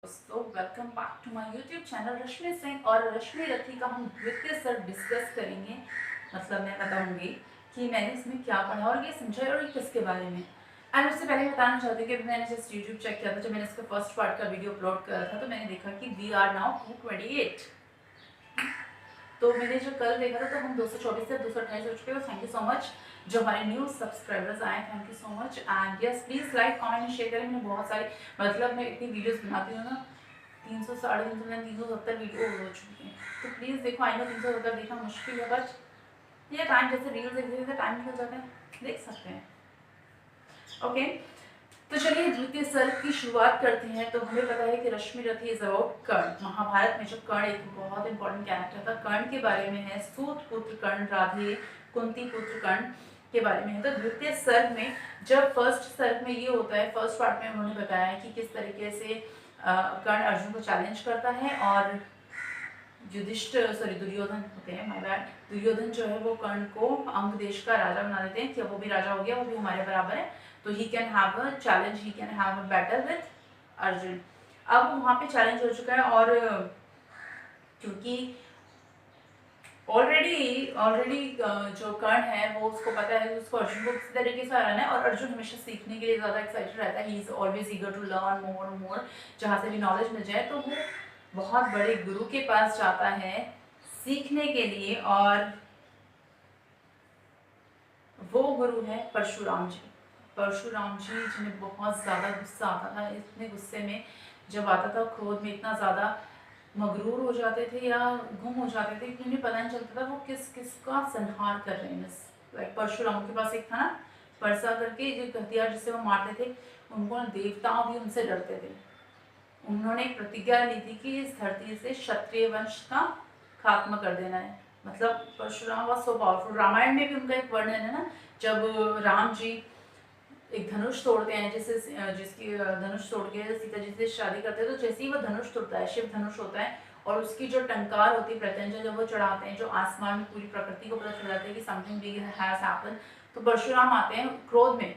दोस्तों welcome back to my YouTube channel Rashmi Singh. और रश्मि रथी का हम द्वितीय सर डिस्कस करेंगे। मतलब मैं बताऊंगी कि मैंने इसमें क्या पढ़ा और ये समझा और ये किसके बारे में। एंड उससे पहले बताना चाहती हूँ कि मैंने जस्ट यूट्यूब चेक किया था, जब मैंने इसका फर्स्ट पार्ट का वीडियो अपलोड करा था तो मैंने देखा कि वी आर नाउ 228। तो मैंने जो कल देखा था तो हम 224 से 228 हो चुके हैं। थैंक यू सो मच जो हमारे न्यू सब्सक्राइबर्स आए, thank you so much. And yes please like comment and share करें। मैंने बहुत सारी मतलब मैं इतनी वीडियोस बनाती हूँ ना, 300 साढ़े 300 370 वीडियो हो चुकी हैं। तो प्लीज़ देखो, आई नो 370 देखना मुश्किल है बट ये टाइम जैसे रील्स देखते टाइम निकल जाता है, देख सकते हैं। ओके तो चलिए द्वितीय सर्ग की शुरुआत करते हैं। तो हमें पता है कि रश्मि रथी इज अबाउट कर्ण। महाभारत में जो कर्ण एक बहुत इंपॉर्टेंट कैरेक्टर था, कर्ण के बारे में है। सूत पुत्र कर्ण, राधे कुंती पुत्र कर्ण के बारे में है। तो द्वितीय सर्ग में जब फर्स्ट सर्ग में ये होता है, फर्स्ट पार्ट में उन्होंने बताया कि किस तरीके से कर्ण अर्जुन को चैलेंज करता है और दुर्योधन होते हैं, माय बैड, दुर्योधन जो है वो कर्ण को अंग देश का राजा बना देते हैं कि वो भी राजा हो गया, वो भी हमारे बराबर है, तो he can have a challenge, he can have a battle with Arjun. अब वहाँ पे चैलेंज हो चुका है और क्योंकि ऑलरेडी जो कर्ण है वो उसको पता है कि उसको अर्जुन को किसी तरीके से हराना है और अर्जुन हमेशा सीखने के लिए ज़्यादा एक्साइटेड रहता है। He is always eager to learn more और मोर, जहाँ से भी नॉलेज मिल जाए। तो वो बहुत बड़े गुरु के पास जाता है सीखने के लिए और वो गुरु है परशुराम जी। परशुराम जी जिन्हें बहुत ज़्यादा गुस्सा आता था, इतने गुस्से में जब आता था, क्रोध में इतना ज़्यादा मगरूर हो जाते थे या गुम हो जाते थे कि उन्हें पता नहीं चलता था वो किस किस का संहार कर रहे हैं। लाइक परशुराम के पास एक था ना परसा करके, जो हथियार जिससे वो मारते थे, उनको देवताओं भी उनसे डरते थे। उन्होंने एक प्रतिज्ञा ली थी कि इस धरती से क्षत्रिय वंश का खात्मा कर देना है। मतलब Parshuram was so powerful. Ramayan में भी उनका एक वर्णन है ना, जब राम जी एक धनुष तोड़ते हैं, जिसकी धनुष तोड़ के सीता जी से शादी करते हैं, तो जैसे ही वो धनुष तोड़ता है, शिव धनुष होता है, और उसकी जो टंकार होती है प्रत्यंजन जब वो चढ़ाते हैं, जो आसमान में पूरी प्रकृति को पता चल जाता है कि समथिंग बिग हैज हैपेंड, तो परशुराम आते हैं क्रोध में।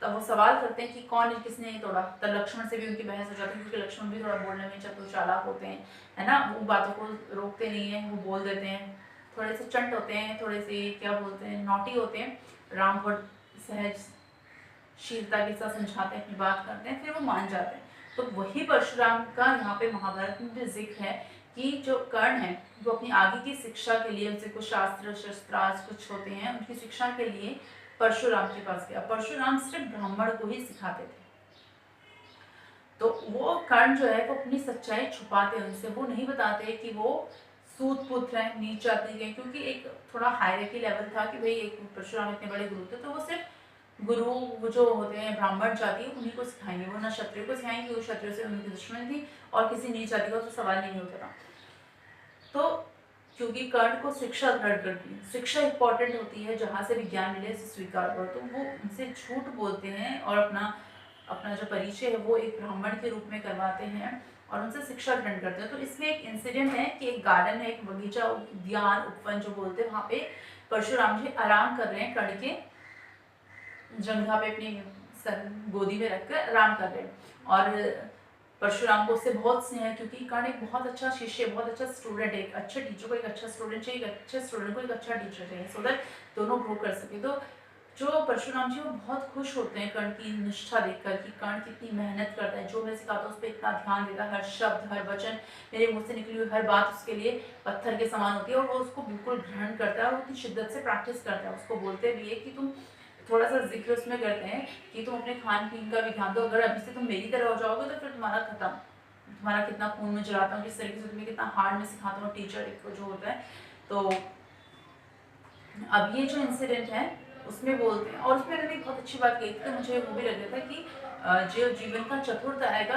तब वो सवाल करते हैं कि कौन किसने तोड़ा। तब लक्ष्मण से भी उनकी बहस हो जाती है, क्योंकि लक्ष्मण भी थोड़ा बोलने में चतुर चालाक होते हैं, है ना, वो बातों को रोकते नहीं है, वो बोल देते हैं। थोड़े से चंट होते हैं, थोड़े से क्या बोलते हैं, नॉटी होते हैं। राम को सहज शीलता के साथ समझाते हैं, अपनी बात करते हैं, फिर वो मान जाते हैं। तो वही परशुराम का यहाँ पे महाभारत में भी जिक्र है कि जो कर्ण है वो अपनी आगे की शिक्षा के लिए, उनसे कुछ शास्त्र शस्त्रास्त्र कुछ होते हैं, उनकी शिक्षा के लिए परशुराम के पास गया। परशुराम सिर्फ ब्राह्मण को ही सिखाते थे। तो वो कर्ण जो है वो अपनी सच्चाई छुपाते हैं उनसे, वो नहीं बताते कि वो सूत पुत्र है, नीच जाति के, क्योंकि एक थोड़ा हायरार्की लेवल था कि भाई एक परशुराम इतने बड़े गुरु थे, तो वो सिर्फ गुरु वो जो होते हैं ब्राह्मण जाति उन्हीं को सिखाएंगे, वो ना क्षत्रिय को सिखाएंगे, वो क्षत्रिय से उनकी दुश्मन थी और किसी नीच जाति का तो सवाल नहीं होता था। तो क्योंकि कर्ण को शिक्षा ग्रहण करती है, शिक्षा इंपॉर्टेंट होती है, जहाँ से भी ज्ञान मिले उसे स्वीकार करो, तो वो उनसे झूठ बोलते हैं और अपना अपना जो परिचय है वो एक ब्राह्मण के रूप में करवाते हैं और उनसे शिक्षा ग्रहण करते हैं। तो इसमें एक इंसिडेंट है कि एक गार्डन है, एक बगीचा, उद्यान, उपवन जो बोलते हैं, वहाँ पे परशुराम जी आराम कर रहे हैं, कर्ण के जंघा पे अपनी सर गोदी में रखकर आराम कर रहे हैं। और परशुराम को उससे बहुत स्नेह है, क्योंकि कर्ण एक बहुत अच्छा शिष्य, बहुत अच्छा स्टूडेंट है। एक अच्छे टीचर को एक अच्छा स्टूडेंट चाहिए, एक अच्छे स्टूडेंट को एक अच्छा टीचर चाहिए, सो दैट दोनों ग्रो कर सके। तो जो परशुराम जी वो बहुत खुश होते हैं कर्ण की निष्ठा देखकर कि कर्ण कितनी मेहनत करता है, जो मैं सिखाता हूँ उस पर इतना ध्यान देता है, हर शब्द हर वचन, मेरे मुँह से निकली हुई हर बात उसके लिए पत्थर के समान होती है और वो उसको बिल्कुल ग्रहण करता है और उतनी शिद्दत से प्रैक्टिस करता है। उसको बोलते भी है कि तुम थोड़ा सा जिक्र उसमें करते हैं कि तुम अपने खान पीन का भी ध्यान दो, अगर अभी से तुम मेरी तरह हो जाओगे तो फिर तुम्हारा खत्म, तुम्हारा कितना खून में जलाता हूँ, किस तरीके से तुम्हें कितना हार्ड में सिखाता हूँ, टीचर एक जो होता है। तो अब ये जो इंसिडेंट है उसमें बोलते हैं, और उसमें मैंने बहुत अच्छी बात कही थी, तो मुझे वो भी लग रहा था कि जो जीवन का चतुर्थ आएगा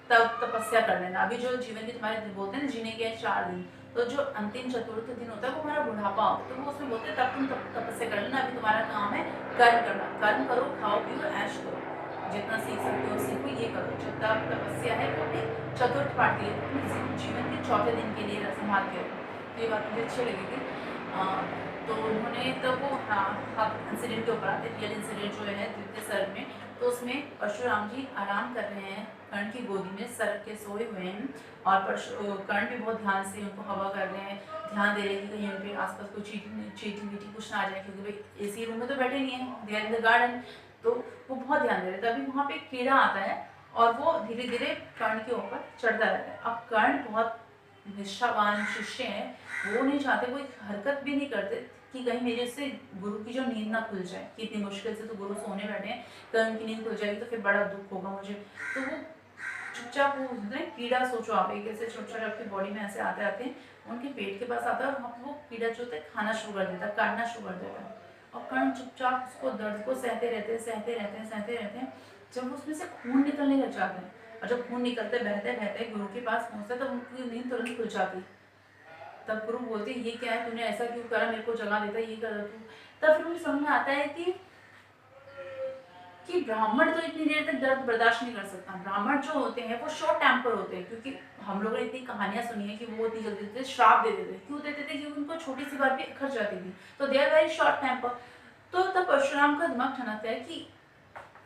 तब तपस्या कर लेना। अभी जो जीवन के तुम्हारे बोलते हैं ना जीने के 4 दिन, तो जो अंतिम चतुर्थ दिन होता है वो हमारा बुढ़ापा होता है, तो वो उसमें बोलते हैं तब तुम तपस्या कर लेना, अभी तुम्हारा काम है कर्म करना, कर्म करो, खाओ पियो ऐश करो, जितना सीख सकते हो सीखो, ये करो। जब तक तपस्या है वो अपने चतुर्थ पाठ के लिए, अपने जीवन के चौथे दिन के लिए संभाल के रखो। तो ये बात मुझे अच्छी लगी थी। तो उन्होंने तब वो हाँ इंसिडेंट के ऊपर आते, रियल इंसिडेंट जो है द्वितीय सर्ग में, तो उसमें परशुराम जी आराम कर रहे हैं कर्ण की गोदी में, सर के सोए हुए हैं, और कर्ण भी बहुत ध्यान से उनको हवा कर रहे हैं, ध्यान दे रहे हैं कि कहीं उनके आसपास कोई चीटी वीटी कुछ ना आ जाए, क्योंकि भाई एसी रूम में तो बैठे नहीं है, they are in the garden. तो वो बहुत ध्यान दे रहे थे। अभी वहाँ पे एक कीड़ा आता है और वो धीरे धीरे कर्ण के ऊपर चढ़ता रहता है। अब कर्ण बहुत निष्ठावान शिष्य हैं, वो नहीं चाहते, वो एक हरकत भी नहीं करते कि कहीं मेरे से गुरु की जो नींद ना खुल जाए, कि इतनी मुश्किल से तो गुरु सोने बैठे हैं, कहीं उनकी नींद खुल जाएगी तो फिर बड़ा दुख होगा मुझे। तो वो चुपचाप, वो कीड़ा सोचो आप, एक ऐसे छोटे छोटे आपकी बॉडी में ऐसे आते आते हैं, उनके पेट के पास आता है, और वहाँ पे वो कीड़ा जो होता है खाना शुरू कर देता है, काटना शुरू कर देता है। और कर्ण चुपचाप उसको दर्द को सहते रहते हैं, सहते रहते हैं, सहते रहते हैं। जब उसमें से खून निकलने लग जाता है, और जब खून निकलते बहते बहते गुरु के पास पहुँचता है, तब उनकी नींद तुरंत खुल जाती। तब गुरु बोलते ये क्या है, तूने ऐसा क्यों करा, मेरे को जगा देता, ये कर तू। तब फिर मुझे समझ में आता है कि ब्राह्मण तो इतनी देर तक दर्द बर्दाश्त नहीं कर सकता। ब्राह्मण जो होते हैं वो शॉर्ट टेम्पर होते हैं, क्योंकि हम लोगों ने इतनी कहानियां सुनी है कि वो इतनी जल्दी जल्दी श्राप दे देते थे। क्यों देते थे? क्योंकि उनको छोटी सी बात भी अखर जाती थी, तो they are very short temper. तो तब परशुराम का दिमाग ठनकता है कि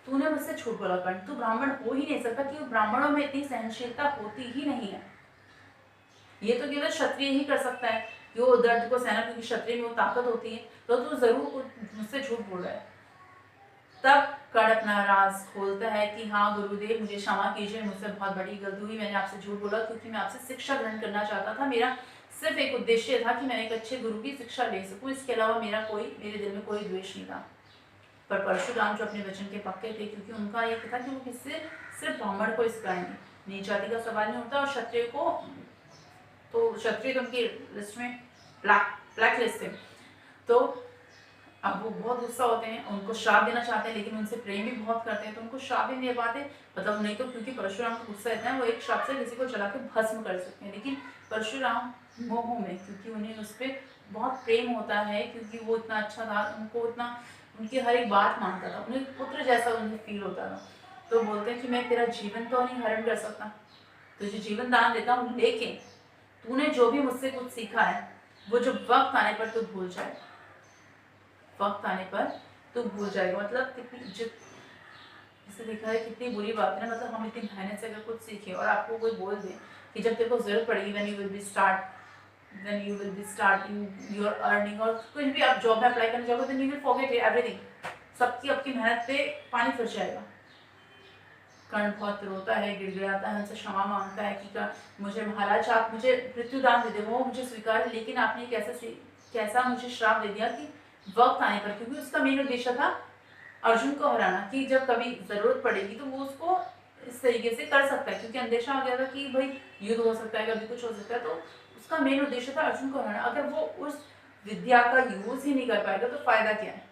तूने मुझसे झूठ बोला कर्ण, तू ब्राह्मण हो ही नहीं सकता, कि ब्राह्मणों में इतनी सहनशीलता होती ही नहीं है। ये तो केवल क्षत्रिय ही कर सकता है कि वो दर्द को सहना, क्योंकि क्षत्रिय में वो ताकत होती है। तो तू जरूर मुझसे झूठ बोल रहा है। तब कर्ण अपना राज खोलता है कि हाँ गुरुदेव, मुझे क्षमा कीजिए, मुझसे बहुत बड़ी गलती हुई, मैंने आपसे झूठ बोला, क्योंकि मैं आपसे शिक्षा ग्रहण करना चाहता था। मेरा सिर्फ एक उद्देश्य था कि मैं एक अच्छे गुरु की शिक्षा ले सकूं, इसके अलावा मेरे दिल में कोई द्वेष नहीं था। पर परशुराम जो अपने वचन के पक्के थे, क्योंकि उनका ये था कि वो किससे सिर्फ ब्राह्मण को सिखाएंगे, नीच जाति का सवाल नहीं होता, और क्षत्रिय को तो क्षत्रिय तो उनकी लिस्ट में ब्लैक लिस्ट है। तो अब वो बहुत गुस्सा होते हैं, उनको श्राप देना चाहते हैं, लेकिन उनसे प्रेम भी बहुत करते हैं, तो उनको श्राप भी नहीं दे पाते। मतलब नहीं तो क्योंकि परशुराम का गुस्सा इतना है, वो एक श्राप से किसी को जला के भस्म कर सकते हैं, लेकिन परशुराम मोह में, क्योंकि उन्हें उस पर बहुत प्रेम होता है, क्योंकि वो इतना अच्छा था, उनको इतना उनकी हर एक बात मानता था, उन्हें पुत्र जैसा उन्हें फील होता था। तो बोलते हैं कि मैं तेरा जीवन तो नहीं हरण कर सकता, तुझे जीवन दान देता हूँ, लेकिन तूने जो भी मुझसे कुछ सीखा है, वो जो वक्त आने पर तू भूल जाए, वक्त आने पर तू भूल जाएगा। मतलब कितनी इसे देखा है कितनी बुरी बात है ना। मतलब हम इतनी मेहनत से अगर कुछ सीखे और आपको कोई बोल दे कि जब तेरे को जरूरत पड़ेगी, when you will be starting your earning, और कुछ भी आप जॉब में अप्लाई करने जाओगे, then you will forget everything, सबकी आपकी मेहनत पे पानी फिर जाएगा। कर्ण बहुत रोता है, गिड़गिड़ाता है, उनसे क्षमा मांगता है कि मुझे महाराज आप मुझे मृत्युदान दे दे, वो मुझे स्वीकार है, लेकिन आपने कैसा मुझे श्राप दे दिया कि वक्त आने पर, क्योंकि उसका मेन उद्देश्य था अर्जुन को हराना, कि जब कभी जरूरत पड़ेगी तो वो उसको इस तरीके से कर सकता है, क्योंकि अंदेशा आ गया था कि भाई युद्ध हो सकता है, कभी कुछ हो सकता है। तो उसका मेन उद्देश्य था अर्जुन को हराना। अगर वो उस विद्या का यूज ही नहीं कर पाएगा तो फायदा क्या है।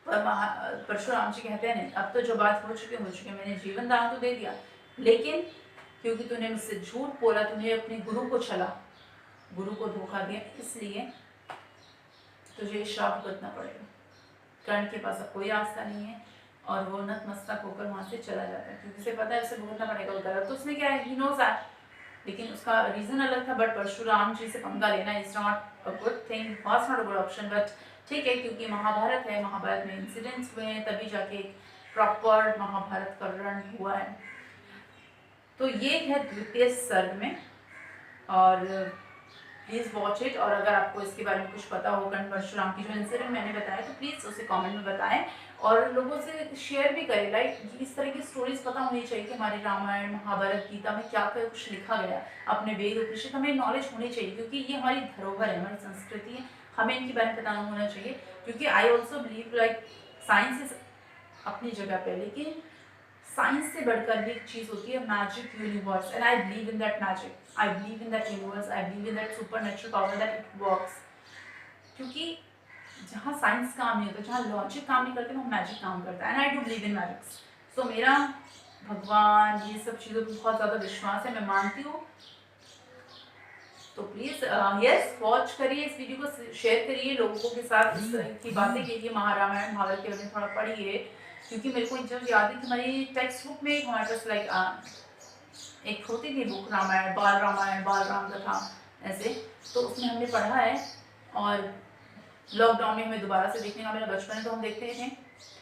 पर परशुराम जी कहते हैं नहीं, अब तो जो बात हो चुकी, मैंने जीवन दान तो दे दिया, लेकिन क्योंकि तूने मुझसे झूठ बोला, तूने अपने गुरु को छला, गुरु को धोखा दिया, इसलिए तुझे श्राप भुगतना पड़ेगा। कर्ण के पास अब कोई रास्ता नहीं है, और वो नतमस्तक होकर वहां से चला जाता है, क्योंकि उसे पता है उसे भुगतना पड़ेगा। गलत तो उसने क्या है, ही नोज दैट, लेकिन उसका रीजन अलग था। बट परशुराम जी से पंगा लेना is not a good thing, was not a good option. But ठीक है, क्योंकि महाभारत है, महाभारत में इंसिडेंट्स हुए हैं, तभी जाके प्रॉपर महाभारत का रण हुआ है। तो ये है द्वितीय सर्ग में, और प्लीज़ वॉच इट। और अगर आपको इसके बारे में कुछ पता हो, कर्ण परशुराम की जो इंसिडेंट मैंने बताया, तो प्लीज़ उसे कमेंट में बताएं, और लोगों से शेयर भी करें। लाइक इस तरह की स्टोरीज पता होनी चाहिए कि हमारे रामायण महाभारत गीता में क्या क्या कुछ लिखा गया, अपने वेद उपनिषद, हमें नॉलेज होनी चाहिए, क्योंकि ये हमारी धरोहर है, हमारी संस्कृति है, हमें इनके बारे में पता होना चाहिए। क्योंकि I also believe like science is अपनी जगह पे, लेकिन साइंस से बढ़कर भी एक चीज होती है magic universe, and I believe in that magic, I believe in that universe, I believe in that super natural power that it works. क्योंकि जहाँ साइंस काम नहीं होता, जहाँ लॉजिक काम नहीं करते, वहाँ मैजिक काम करता है, and I do believe in magics. So मेरा भगवान ये सब चीज़ों पर बहुत ज़्यादा विश्वास है, मैं मानती हूँ। तो प्लीज़ यस वॉच करिए, इस वीडियो को शेयर करिए लोगों के साथ, इस तरह की बातें कीजिए, महारामायण महाभारत के बारे में थोड़ा पढ़िए। क्योंकि मेरे को जब याद है कि हमारी टेक्स्ट बुक में हमारे पास लाइक एक होती थी बुक, रामायण, बाल राम कथा ऐसे, तो उसमें हमने पढ़ा है, और लॉकडाउन में हमें दोबारा से देखने का मेरा बचपन है, तो हम देखते थे।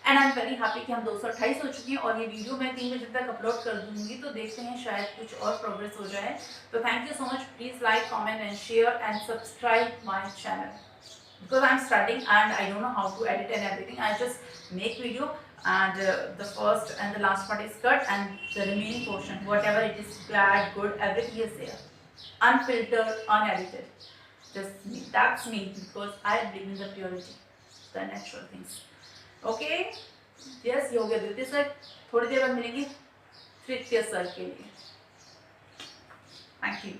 And I am very happy कि हम 228 हो चुके हैं और ये वीडियो मैं 3 बजे तक अपलोड कर दूंगी, तो देखते हैं शायद कुछ और प्रोग्रेस हो जाए। तो thank you so much, please like comment and share and subscribe my channel, because I'm starting and I don't know how to edit and everything. I just make video and the first and the last part is cut and the remaining portion, whatever it is, bad, good, everything is there, unfiltered, unedited. Just me. That's me, because I believe in the purity, the natural things. Okay? Yes, ये हो गया द्वितीय sir. थोड़ी देर बाद मिलेंगे तृतीय sir के लिए। Thank you.